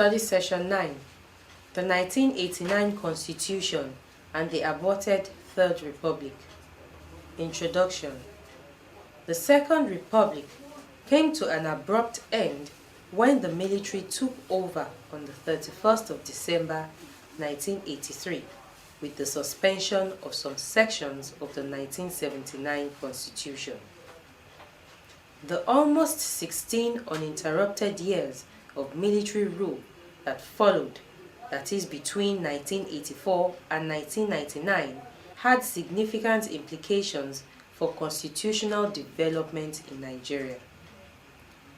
Study Session 9, the 1989 Constitution and the aborted Third Republic. Introduction. The Second Republic came to an abrupt end when the military took over on the 31st of December 1983 with the suspension of some sections of the 1979 Constitution. The almost 16 uninterrupted years of military rule that followed, that is between 1984 and 1999, had significant implications for constitutional development in Nigeria.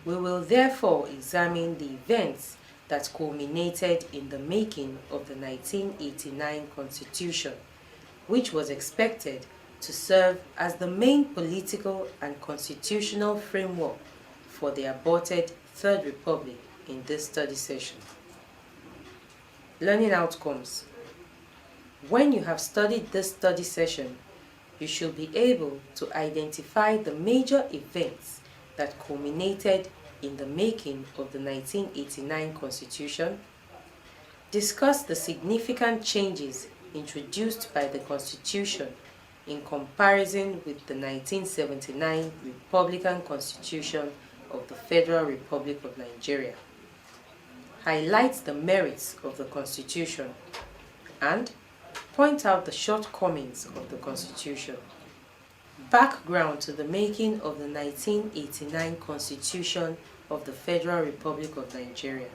We will therefore examine the events that culminated in the making of the 1989 Constitution, which was expected to serve as the main political and constitutional framework for the aborted Third Republic in this study session. Learning outcomes. When you have studied this study session, you should be able to identify the major events that culminated in the making of the 1989 Constitution, discuss the significant changes introduced by the Constitution in comparison with the 1979 Republican Constitution of the Federal Republic of Nigeria, highlight the merits of the Constitution, and point out the shortcomings of the Constitution. Background to the making of the 1989 Constitution of the Federal Republic of Nigeria.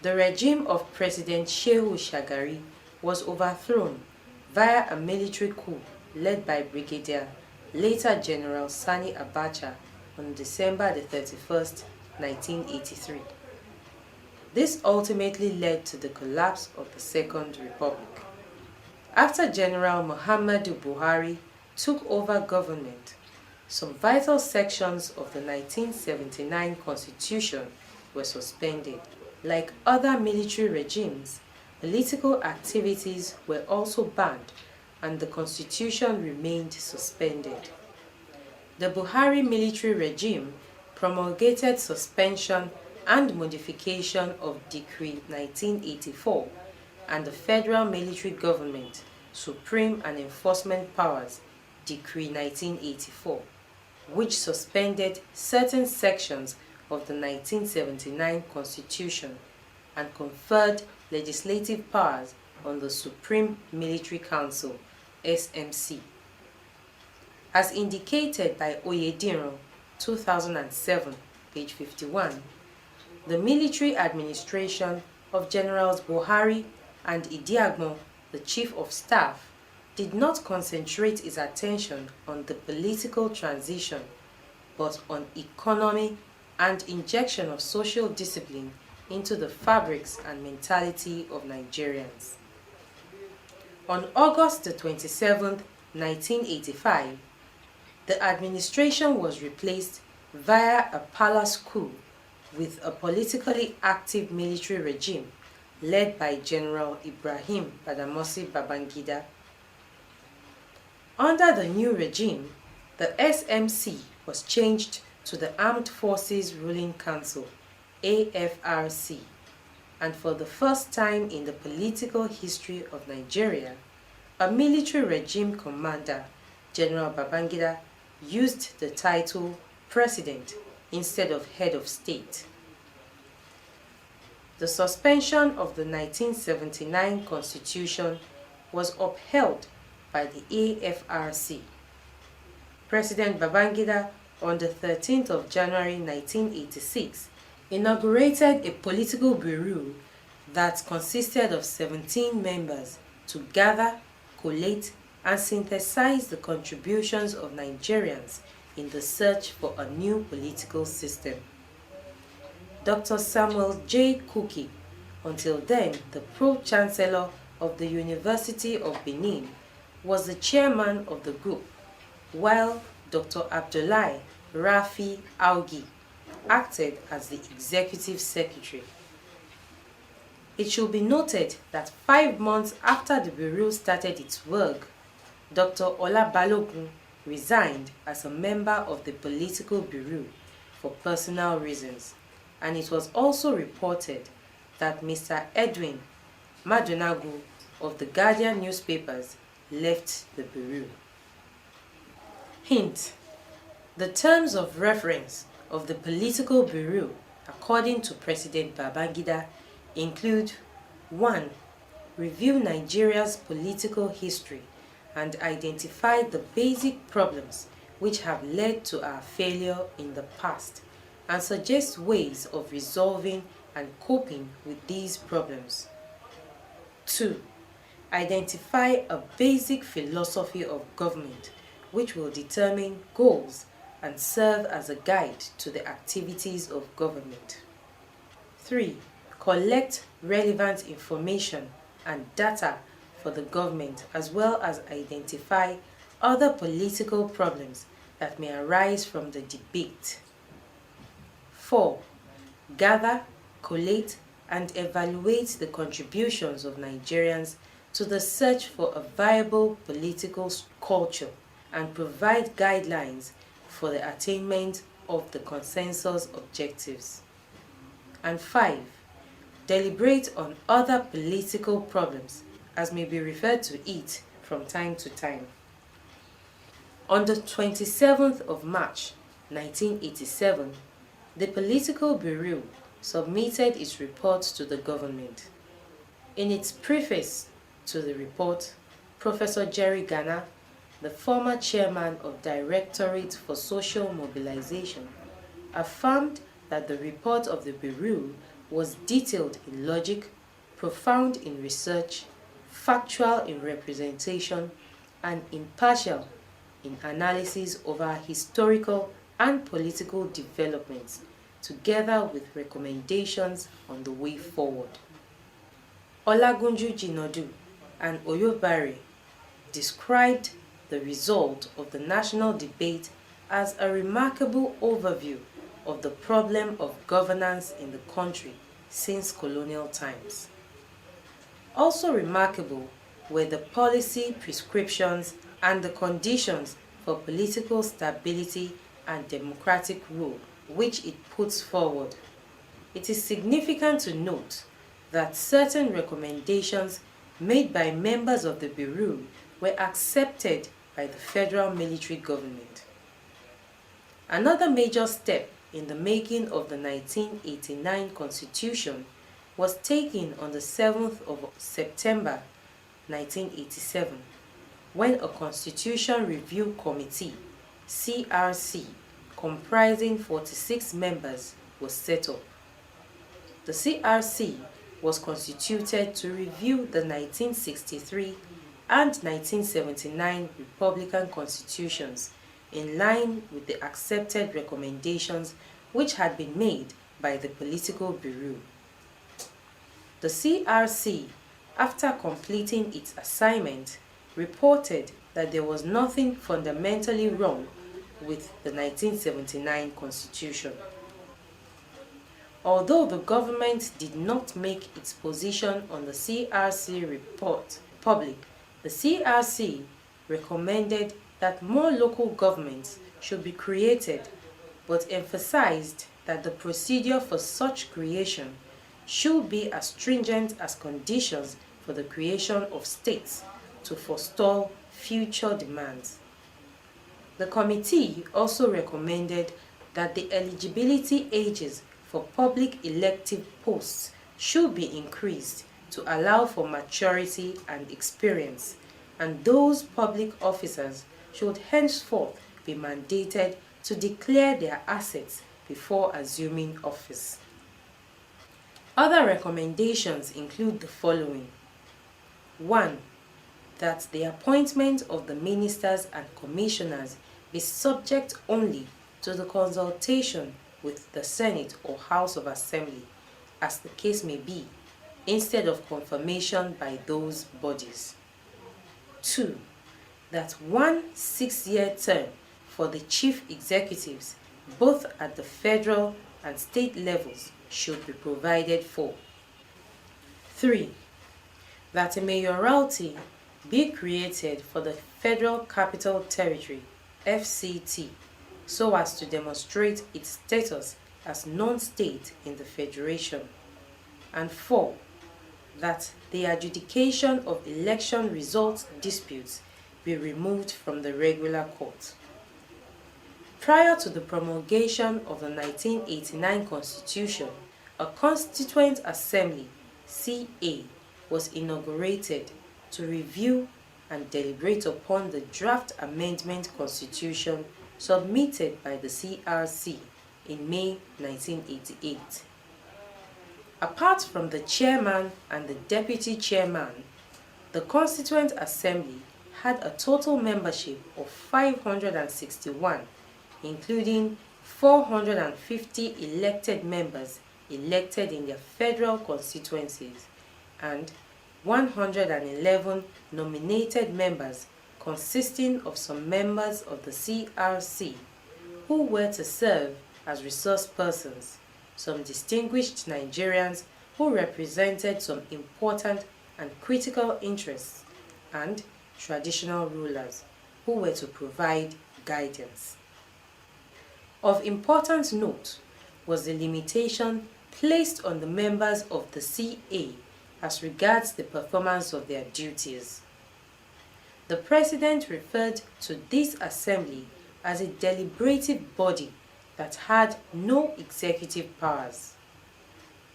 The regime of President Shehu Shagari was overthrown via a military coup led by Brigadier, later General Sani Abacha on December 31st, 1983. This ultimately led to the collapse of the Second Republic. After General Muhammadu Buhari took over government, some vital sections of the 1979 Constitution were suspended. Like other military regimes, political activities were also banned and the Constitution remained suspended. The Buhari military regime promulgated suspension and modification of Decree 1984 and the Federal Military Government Supreme and Enforcement Powers Decree 1984, which suspended certain sections of the 1979 Constitution and conferred legislative powers on the Supreme Military Council, SMC. As indicated by Oyediran, 2007, page 51, the military administration of Generals Buhari and Idiagbon, the Chief of Staff, did not concentrate its attention on the political transition, but on economy and injection of social discipline into the fabrics and mentality of Nigerians. On August 27, 1985, the administration was replaced via a palace coup with a politically active military regime led by General Ibrahim Badamasi Babangida. Under the new regime, the SMC was changed to the Armed Forces Ruling Council, AFRC, and for the first time in the political history of Nigeria, a military regime commander, General Babangida, used the title President instead of Head of State. The suspension of the 1979 Constitution was upheld by the AFRC. President Babangida, on the 13th of January 1986, inaugurated a political bureau that consisted of 17 members to gather, collate, and synthesize the contributions of Nigerians in the search for a new political system. Dr. Samuel J. Kuki, until then the Pro-Chancellor of the University of Benin, was the chairman of the group, while Dr. Abdullahi Rafi Augi acted as the executive secretary. It should be noted that 5 months after the bureau started its work, Dr. Ola Balogun resigned as a member of the political bureau for personal reasons, and it was also reported that Mr. Edwin Madunagu of the Guardian newspapers left the Bureau. Hint: the terms of reference of the Political Bureau, according to President Babangida, include 1. Review Nigeria's political history and identify the basic problems which have led to our failure in the past and suggest ways of resolving and coping with these problems. 2. Identify a basic philosophy of government which will determine goals and serve as a guide to the activities of government. 3. Collect relevant information and data for the government, as well as identify other political problems that may arise from the debate. 4. Gather, collate, and evaluate the contributions of Nigerians to the search for a viable political culture and provide guidelines for the attainment of the consensus objectives. And 5. Deliberate on other political problems as may be referred to it from time to time. On the 27th of March 1987, the Political Bureau submitted its report to the government. In its preface to the report, Professor Jerry Gana, the former chairman of Directorate for Social Mobilization, affirmed that the report of the Bureau was detailed in logic, profound in research, factual in representation, and impartial in analysis of our historical and political developments, together with recommendations on the way forward. Olagunju Jinodu and Oyobare described the result of the national debate as a remarkable overview of the problem of governance in the country since colonial times. Also remarkable were the policy prescriptions and the conditions for political stability and democratic rule which it puts forward. It is significant to note that certain recommendations made by members of the Bureau were accepted by the federal military government. Another major step in the making of the 1989 Constitution was taken on the 7th of September 1987, when a Constitution Review Committee, CRC, comprising 46 members was set up. The CRC was constituted to review the 1963 and 1979 Republican Constitutions in line with the accepted recommendations which had been made by the Political Bureau. The CRC, after completing its assignment, reported that there was nothing fundamentally wrong with the 1979 Constitution. Although the government did not make its position on the CRC report public, the CRC recommended that more local governments should be created, but emphasized that the procedure for such creation should be as stringent as conditions for the creation of states to forestall future demands. The committee also recommended that the eligibility ages for public elective posts should be increased to allow for maturity and experience, and those public officers should henceforth be mandated to declare their assets before assuming office. Other recommendations include the following. 1. That the appointment of the ministers and commissioners be subject only to the consultation with the Senate or House of Assembly, as the case may be, instead of confirmation by those bodies. 2. That 1 6-year term for the chief executives, both at the federal and state levels, should be provided for. 3. That a mayoralty be created for the Federal Capital Territory, FCT, so as to demonstrate its status as non-state in the Federation. And 4. That the adjudication of election results disputes be removed from the regular court. Prior to the promulgation of the 1989 Constitution, a Constituent Assembly (CA) was inaugurated to review and deliberate upon the draft amendment constitution submitted by the CRC in May 1988. Apart from the chairman and the deputy chairman, the Constituent Assembly had a total membership of 561, including 450 elected members elected in their federal constituencies and 111 nominated members consisting of some members of the CRC who were to serve as resource persons, some distinguished Nigerians who represented some important and critical interests, and traditional rulers who were to provide guidance. Of important note was the limitation placed on the members of the CA as regards the performance of their duties. The President referred to this assembly as a deliberative body that had no executive powers.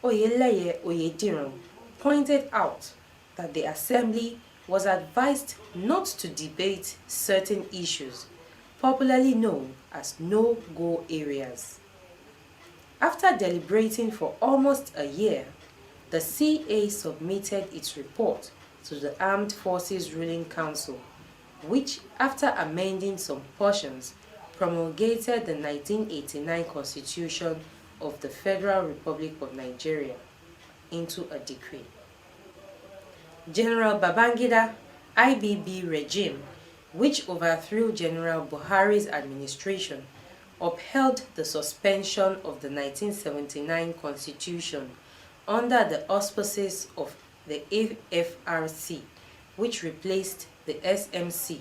Oyeleye Oyediran pointed out that the assembly was advised not to debate certain issues, popularly known as no-go areas. After deliberating for almost a year, the CA submitted its report to the Armed Forces Ruling Council, which, after amending some portions, promulgated the 1989 Constitution of the Federal Republic of Nigeria into a decree. General Babangida IBB regime, which overthrew General Buhari's administration, upheld the suspension of the 1979 Constitution under the auspices of the FRC, which replaced the SMC.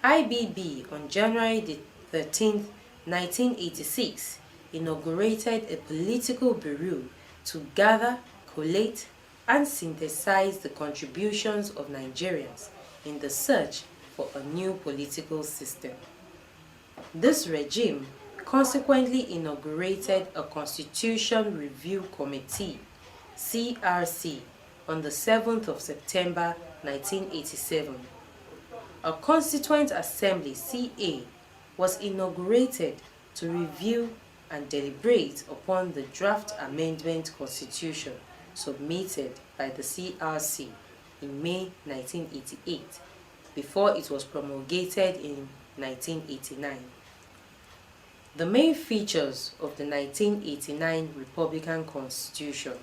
IBB on January 13, 1986, inaugurated a political bureau to gather, collate, and synthesize the contributions of Nigerians in the search for a new political system. This regime consequently inaugurated a Constitution Review Committee, CRC, on the 7th of September 1987. A Constituent Assembly, CA, was inaugurated to review and deliberate upon the draft amendment constitution submitted by the CRC in May 1988, before it was promulgated in 1989. The main features of the 1989 Republican Constitution.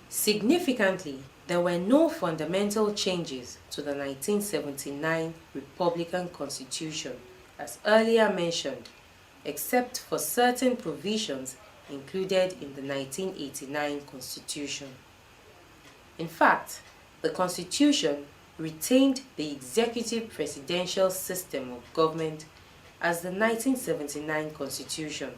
Significantly, there were no fundamental changes to the 1979 Republican Constitution, as earlier mentioned, except for certain provisions included in the 1989 Constitution. In fact, the Constitution retained the executive presidential system of government as the 1979 Constitution.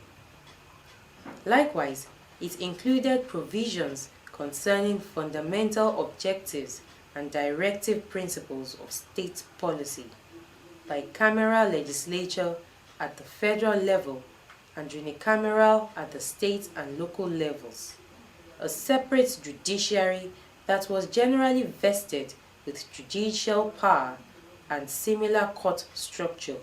Likewise, it included provisions concerning fundamental objectives and directive principles of state policy, bicameral legislature at the federal level and unicameral at the state and local levels, a separate judiciary that was generally vested with judicial power and similar court structure.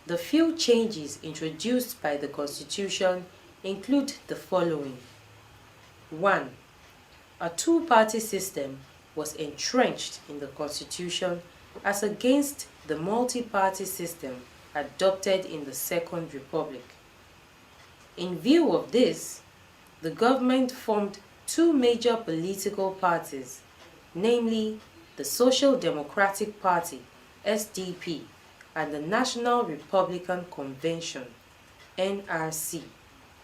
The few changes introduced by the Constitution include the following. 1. A two-party system was entrenched in the Constitution as against the multi-party system adopted in the Second Republic. In view of this, the government formed two major political parties, namely the Social Democratic Party, SDP, and the National Republican Convention, NRC,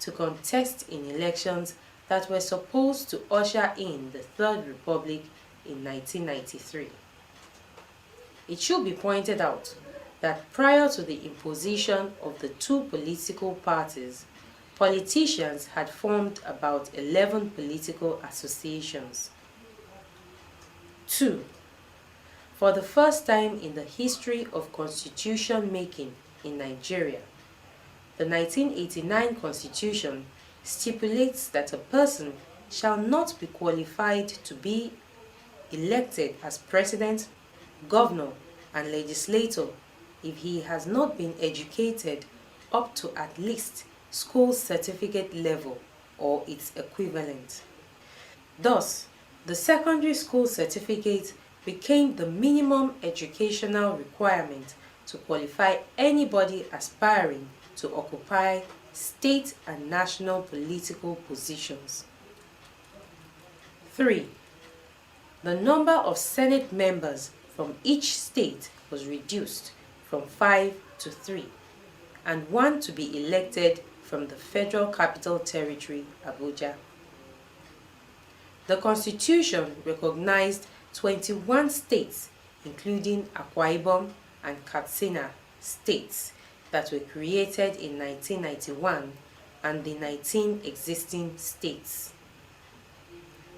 to contest in elections that were supposed to usher in the Third Republic in 1993. It should be pointed out that prior to the imposition of the two political parties, politicians had formed about 11 political associations. 2. For the first time in the history of constitution making in Nigeria, the 1989 Constitution stipulates that a person shall not be qualified to be elected as president, governor, and legislator if he has not been educated up to at least school certificate level or its equivalent. Thus, the secondary school certificate became the minimum educational requirement to qualify anybody aspiring to occupy state and national political positions. 3. The number of Senate members from each state was reduced from 5 to 3, and 1 to be elected from the Federal Capital Territory, Abuja. The Constitution recognized 21 states, including Akwa Ibom and Katsina states, that were created in 1991 and the 19 existing states.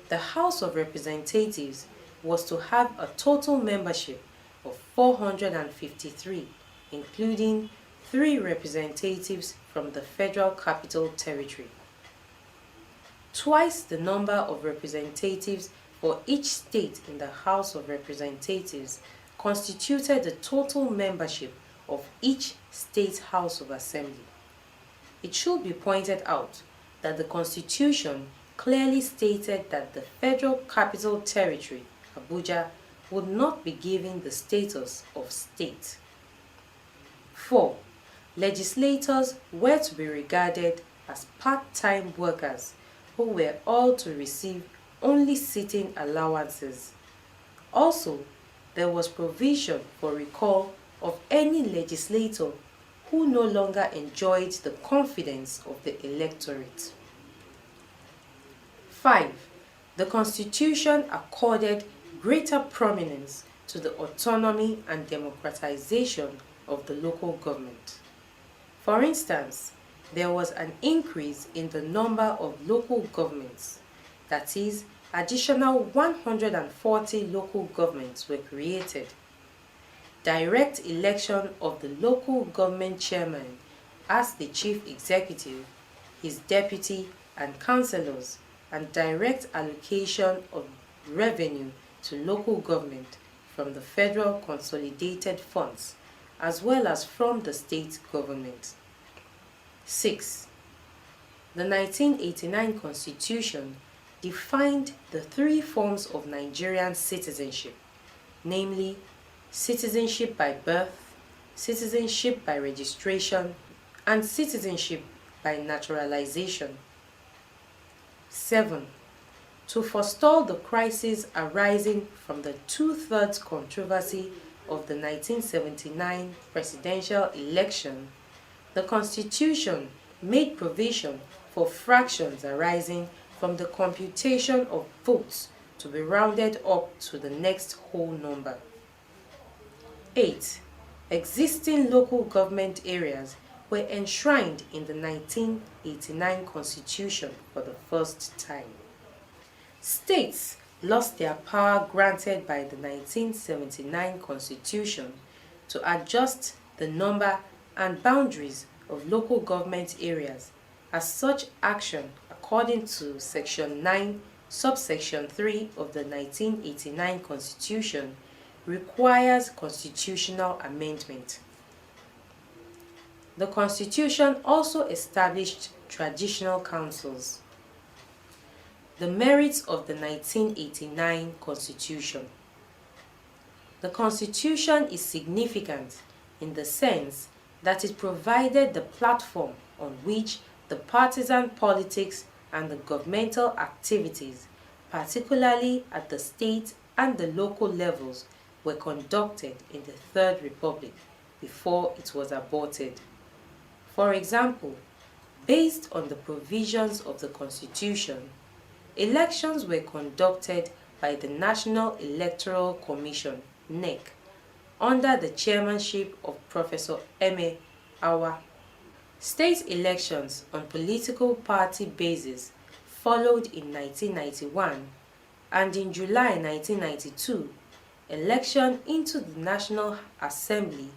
The House of Representatives was to have a total membership of 453, including 3 representatives from the Federal Capital Territory. Twice the number of representatives for each state in the House of Representatives constituted the total membership of each state House of Assembly. It should be pointed out that the Constitution clearly stated that the Federal Capital Territory, Abuja, would not be given the status of state. 4. Legislators were to be regarded as part-time workers who were all to receive only sitting allowances. Also, there was provision for recall of any legislator who no longer enjoyed the confidence of the electorate. 5. The Constitution accorded greater prominence to the autonomy and democratization of the local government. For instance, there was an increase in the number of local governments, that is, additional 140 local governments were created. Direct election of the local government chairman as the chief executive, his deputy and councillors, and direct allocation of revenue to local government from the federal consolidated funds as well as from the state government. 6. The 1989 Constitution defined the 3 forms of Nigerian citizenship, namely citizenship by birth, citizenship by registration, and citizenship by naturalization. 7. To forestall the crisis arising from the 2/3 controversy of the 1979 presidential election, the Constitution made provision for fractions arising from the computation of votes to be rounded up to the next whole number. 8. Existing local government areas were enshrined in the 1989 Constitution for the first time. States lost their power granted by the 1979 Constitution to adjust the number and boundaries of local government areas, as such action, according to Section 9, Subsection 3 of the 1989 Constitution, requires constitutional amendment. The Constitution also established traditional councils. The merits of the 1989 Constitution. The Constitution is significant in the sense that it provided the platform on which the partisan politics and the governmental activities, particularly at the state and the local levels, were conducted in the Third Republic before it was aborted. For example, based on the provisions of the Constitution, elections were conducted by the National Electoral Commission, NEC, under the chairmanship of Professor Eme Awa. State elections on political party basis followed in 1991, and in July 1992, election into the National Assembly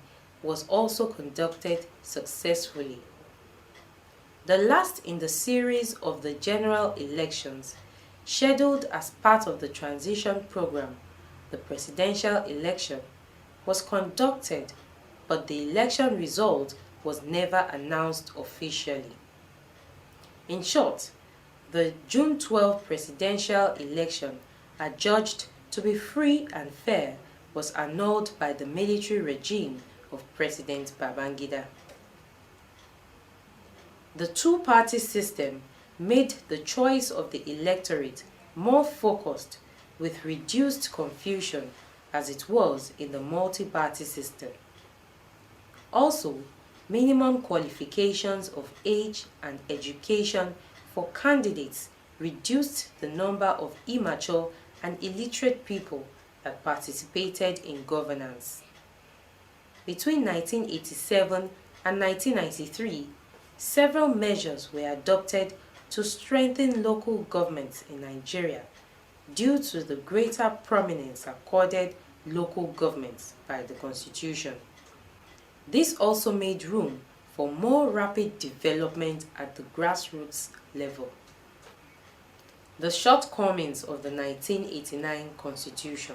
was also conducted successfully. The last in the series of the general elections scheduled as part of the transition program, the presidential election, was conducted, but the election result was never announced officially. In short, the June 12 presidential election, adjudged to be free and fair, was annulled by the military regime of President Babangida. The two-party system made the choice of the electorate more focused, with reduced confusion as it was in the multi-party system. Also, minimum qualifications of age and education for candidates reduced the number of immature and illiterate people that participated in governance. Between 1987 and 1993, several measures were adopted to strengthen local governments in Nigeria due to the greater prominence accorded local governments by the Constitution. This also made room for more rapid development at the grassroots level. The shortcomings of the 1989 Constitution.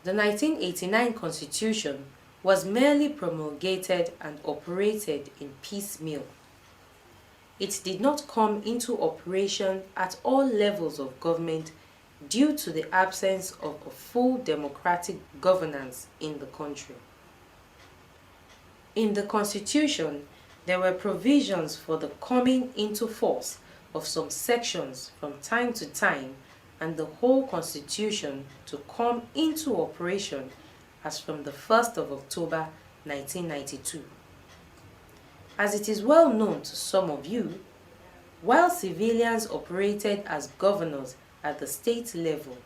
The 1989 Constitution was merely promulgated and operated in piecemeal. It did not come into operation at all levels of government due to the absence of a full democratic governance in the country. In the Constitution, there were provisions for the coming into force of some sections from time to time, and the whole Constitution to come into operation as from the 1st of October 1992. As it is well known to some of you, while civilians operated as governors at the state level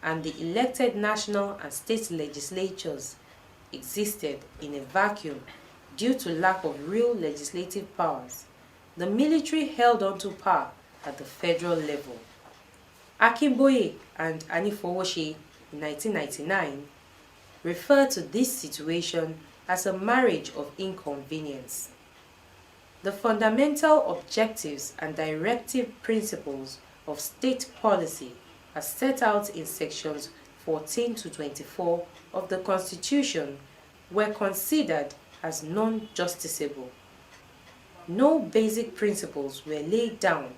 and the elected national and state legislatures existed in a vacuum due to lack of real legislative powers, the military held on to power at the federal level. Akinboye and Anifowoshe in 1999 referred to this situation as a marriage of inconvenience. The fundamental objectives and directive principles of state policy as set out in sections 14 to 24 of the Constitution were considered as non-justiciable. No basic principles were laid down,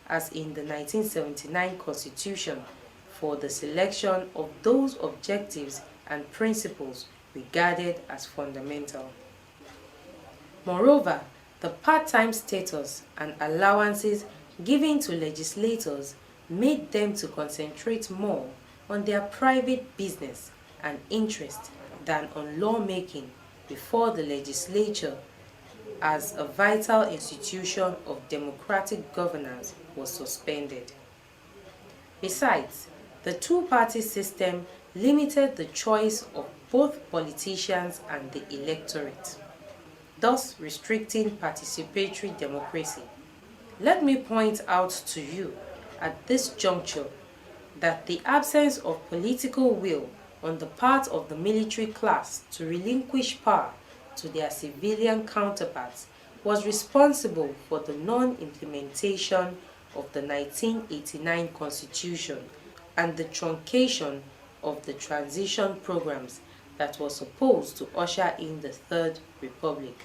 as in the 1979 Constitution, for the selection of those objectives and principles regarded as fundamental. Moreover, the part-time status and allowances given to legislators made them to concentrate more on their private business and interest than on lawmaking before the legislature as a vital institution of democratic governance was suspended. Besides, the two-party system limited the choice of both politicians and the electorate, thus restricting participatory democracy. Let me point out to you at this juncture that the absence of political will on the part of the military class to relinquish power to their civilian counterparts was responsible for the non-implementation of the 1989 Constitution and the truncation of the transition programs that was supposed to usher in the Third Republic.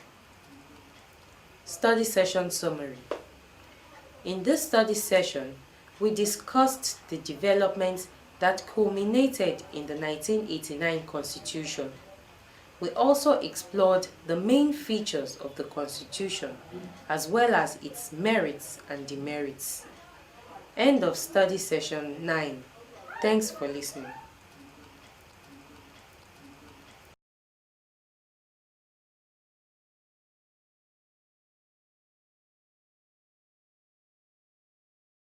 Study session summary. In this study session, we discussed the developments that culminated in the 1989 Constitution. We also explored the main features of the Constitution, as well as its merits and demerits. End of study session 9. Thanks for listening.